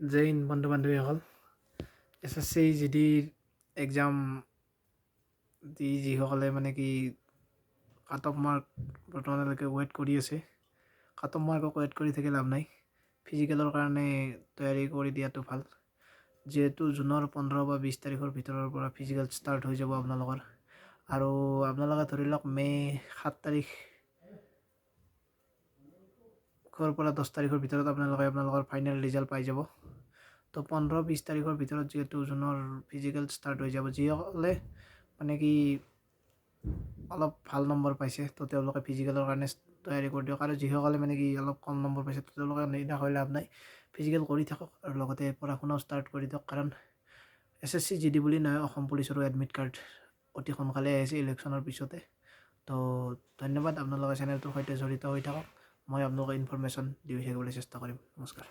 জয় হিন্দ বন্ধু বান্ধৱীসকল। SSC GD exam দি যিসকলে মানে কি কাট অফ মাৰ্ক বৰ্তমানলৈকে ৱেইট কৰি আছে, কাট অফ মাৰ্কক ৱেইট কৰি থাকি লাভ নাই। ফিজিকেলৰ কাৰণে তৈয়াৰী কৰি দিয়াটো ভাল, যিহেতু জুনৰ 15 বা 20 তাৰিখৰ ভিতৰৰ পৰা ফিজিকেল ষ্টাৰ্ট হৈ যাব আপোনালোকৰ। আৰু আপোনালোকে ধৰি লওক মে' 7 তাৰিখৰ পৰা 10 তাৰিখৰ ভিতৰত আপোনালোকৰ ফাইনেল ৰিজাল্ট পাই যাব। তো 15-20 তাৰিখৰ ভিতৰত যিহেতু জুনৰ ফিজিকেল ষ্টাৰ্ট হৈ যাব, যিসকলে মানে কি অলপ ভাল নম্বৰ পাইছে তো তেওঁলোকে ফিজিকেলৰ কাৰণে তৈয়াৰী কৰি দিয়ক, আৰু যিসকলে মানে কি অলপ কম নম্বৰ পাইছে তো তেওঁলোকে নিৰাশ হৈ লাভ নাই, ফিজিকেল কৰি থাকক আৰু লগতে পঢ়া শুনাও ষ্টাৰ্ট কৰি দিয়ক। কাৰণ SSC GD বুলি নহয়, অসম পুলিচৰো এডমিট কাৰ্ড অতি সোনকালে আহিছে ইলেকশ্যনৰ পিছতে। তো ধন্যবাদ, আপোনালোকে চেনেলটোৰ সৈতে জড়িত হৈ থাকক। মই আপোনালোকক ইনফৰমেশ্যন দি থাকিবলৈ চেষ্টা কৰিম। নমস্কাৰ।